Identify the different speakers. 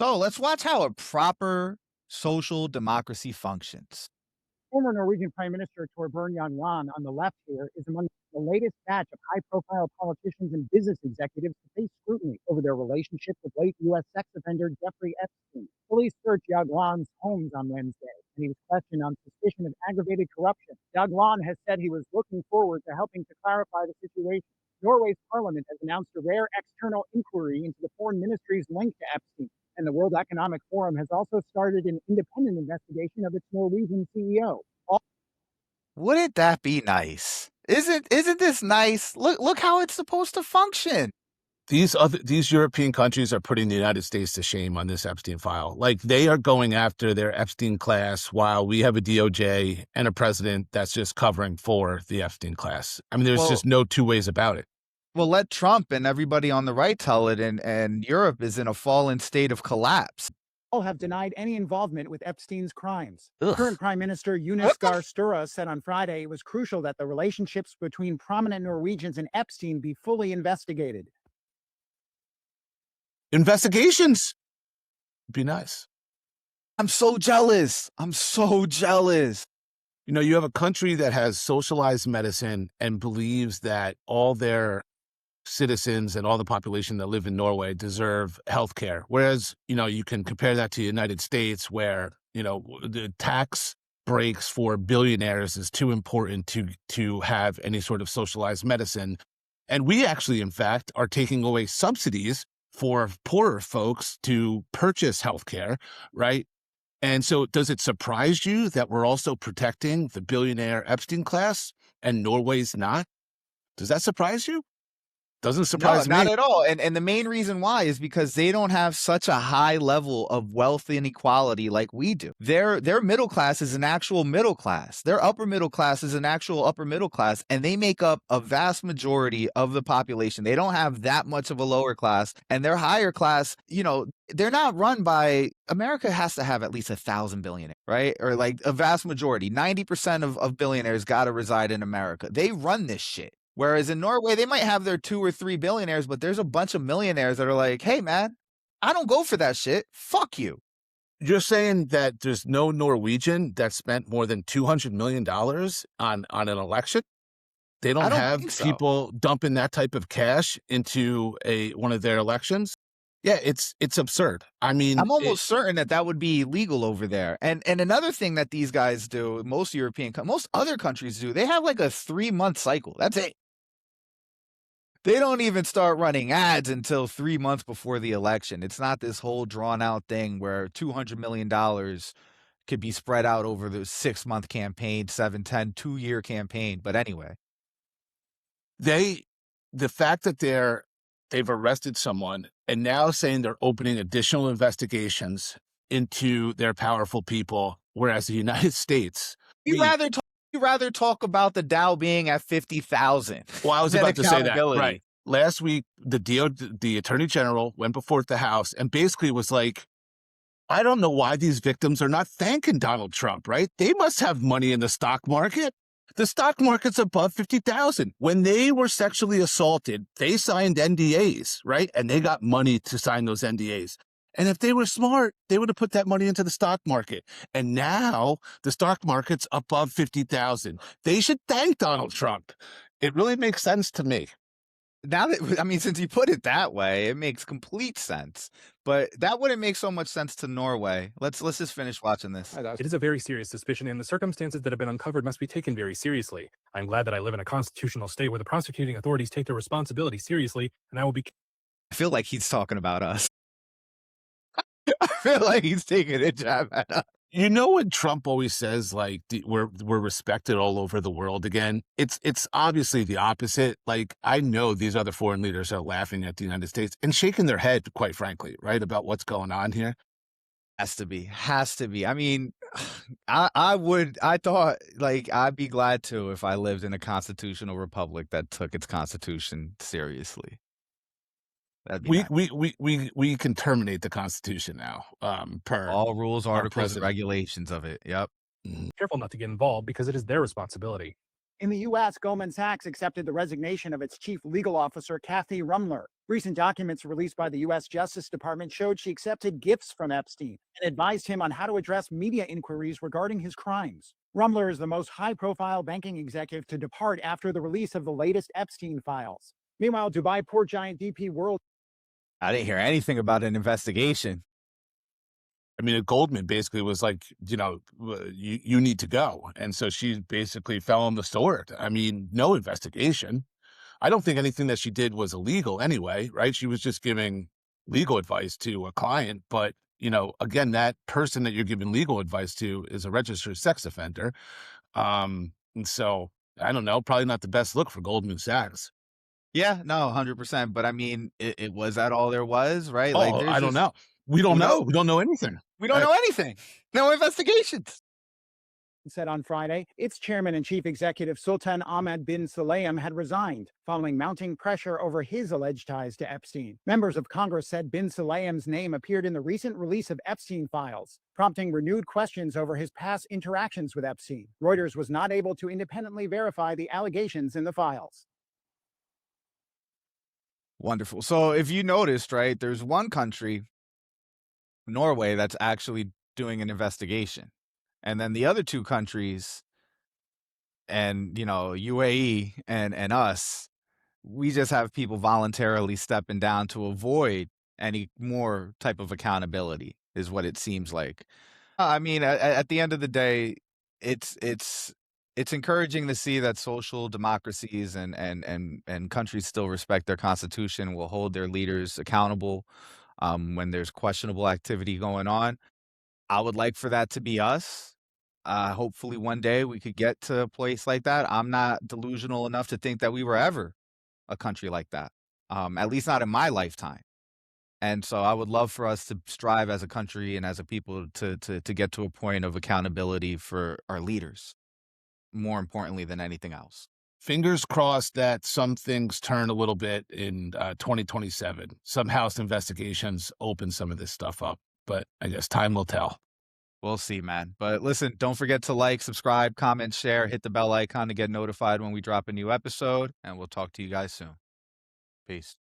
Speaker 1: So let's watch how a proper social democracy functions.
Speaker 2: Former Norwegian Prime Minister Torbjørn Jagland on the left here is among the latest batch of high-profile politicians and business executives to face scrutiny over their relationship with late U.S. sex offender Jeffrey Epstein. Police searched Jagland's homes on Wednesday, and he was questioned on suspicion of aggravated corruption. Jagland has said he was looking forward to helping to clarify the situation. Norway's parliament has announced a rare external inquiry into the foreign ministry's link to Epstein. And the World Economic Forum has also started an independent investigation of its Norwegian CEO.
Speaker 1: Wouldn't that be nice? Isn't this nice? Look how it's supposed to function.
Speaker 3: These European countries are putting the United States to shame on this Epstein file. Like, they are going after their Epstein class while we have a DOJ and a president that's just covering for the Epstein class. I mean, there's just no two ways about it.
Speaker 1: Well, let Trump and everybody on the right tell it, and Europe is in a fallen state of collapse.
Speaker 2: All have denied any involvement with Epstein's crimes.
Speaker 1: Ugh.
Speaker 2: Current Prime Minister Jonas Gahr Sture said on Friday it was crucial that the relationships between prominent Norwegians and Epstein be fully investigated.
Speaker 3: Investigations would be nice.
Speaker 1: I'm so jealous. I'm so jealous.
Speaker 3: You know, you have a country that has socialized medicine and believes that all their citizens and all the population that live in Norway deserve health care. Whereas, you know, you can compare that to the United States where, you know, the tax breaks for billionaires is too important to have any sort of socialized medicine. And we actually, in fact, are taking away subsidies for poorer folks to purchase health care, right? And so does it surprise you that we're also protecting the billionaire Epstein class and Norway's not? Does that surprise you? Doesn't surprise me.
Speaker 1: Not at all. And the main reason why is because they don't have such a high level of wealth inequality like we do. Their middle class is an actual middle class. Their upper middle class is an actual upper middle class, and they make up a vast majority of the population. They don't have that much of a lower class, and their higher class, you know, they're not run by America has to have at least 1,000 billionaires, right? Or like a vast majority, 90% of billionaires got to reside in America. They run this shit. Whereas in Norway, they might have their 2 or 3 billionaires, but there's a bunch of millionaires that are like, hey, man, I don't go for that shit. Fuck you.
Speaker 3: You're saying that there's no Norwegian that spent more than $200 million on an election? They don't have people dumping that type of cash into one of their elections? Yeah, it's absurd. I mean,
Speaker 1: I'm almost certain that would be illegal over there. And another thing that these guys do, most other countries do, they have like a 3-month cycle. That's it. They don't even start running ads until 3 months before the election. It's not this whole drawn out thing where $200 million could be spread out over the 6-month campaign, 7, 10, 2-year campaign. But anyway,
Speaker 3: the fact that they've arrested someone and now saying they're opening additional investigations into their powerful people, whereas the United States,
Speaker 1: you rather talk about the Dow being at 50,000.
Speaker 3: Well, I was about to say that. Right. Last week, the Attorney General went before the House and basically was like, I don't know why these victims are not thanking Donald Trump, right? They must have money in the stock market. The stock market's above 50,000. When they were sexually assaulted, they signed NDAs, right? And they got money to sign those NDAs. And if they were smart, they would have put that money into the stock market. And now the stock market's above 50,000. They should thank Donald Trump. It really makes sense to me.
Speaker 1: Now that, I mean, since you put it that way, it makes complete sense. But that wouldn't make so much sense to Norway. Let's just finish watching this.
Speaker 4: It is a very serious suspicion, and the circumstances that have been uncovered must be taken very seriously. I'm glad that I live in a constitutional state where the prosecuting authorities take their responsibility seriously, and I will be...
Speaker 1: I feel like he's talking about us. I feel like he's taking a jab at us.
Speaker 3: You know what Trump always says, like, we're respected all over the world again? It's obviously the opposite. Like, I know these other foreign leaders are laughing at the United States and shaking their head, quite frankly, right, about what's going on here.
Speaker 1: Has to be. I mean, I thought, like, I'd be glad to if I lived in a constitutional republic that took its constitution seriously.
Speaker 3: We can terminate the Constitution now, per
Speaker 1: all rules, articles, and regulations of it. Yep.
Speaker 4: Careful not to get involved because it is their responsibility.
Speaker 2: In the U.S., Goldman Sachs accepted the resignation of its chief legal officer, Kathy Rumler. Recent documents released by the U.S. Justice Department showed she accepted gifts from Epstein and advised him on how to address media inquiries regarding his crimes. Rumler is the most high-profile banking executive to depart after the release of the latest Epstein files. Meanwhile, Dubai port giant DP World.
Speaker 1: I didn't hear anything about an investigation.
Speaker 3: I mean, Goldman basically was like, you need to go. And so she basically fell on the sword. I mean, no investigation. I don't think anything that she did was illegal anyway, right? She was just giving legal advice to a client. But, again, that person that you're giving legal advice to is a registered sex offender. And so, I don't know, probably not the best look for Goldman Sachs.
Speaker 1: Yeah, no, 100%. But I mean, was that all there was, right? Like,
Speaker 3: Oh,
Speaker 1: there's
Speaker 3: I don't
Speaker 1: just,
Speaker 3: know. We don't
Speaker 1: you
Speaker 3: know.
Speaker 1: know,
Speaker 3: We don't know anything.
Speaker 1: we don't know anything. No investigations.
Speaker 2: Said on Friday its chairman and chief executive Sultan Ahmed bin Sulayem had resigned following mounting pressure over his alleged ties to Epstein. Members of Congress said bin Sulayem's name appeared in the recent release of Epstein files, prompting renewed questions over his past interactions with Epstein. Reuters was not able to independently verify the allegations in the files.
Speaker 1: Wonderful. So if you noticed, right, there's one country, Norway, that's actually doing an investigation. And then the other two countries and, UAE and us, we just have people voluntarily stepping down to avoid any more type of accountability is what it seems like. I mean, at the end of the day, it's encouraging to see that social democracies and countries still respect their constitution, will hold their leaders accountable when there's questionable activity going on. I would like for that to be us. Hopefully one day we could get to a place like that. I'm not delusional enough to think that we were ever a country like that, at least not in my lifetime. And so I would love for us to strive as a country and as a people to get to a point of accountability for our leaders, more importantly than anything else.
Speaker 3: Fingers crossed that some things turn a little bit in 2027. Some House investigations open some of this stuff up, but I guess time will tell.
Speaker 1: We'll see, man. But listen, don't forget to like, subscribe, comment, share, hit the bell icon to get notified when we drop a new episode, and we'll talk to you guys soon. Peace.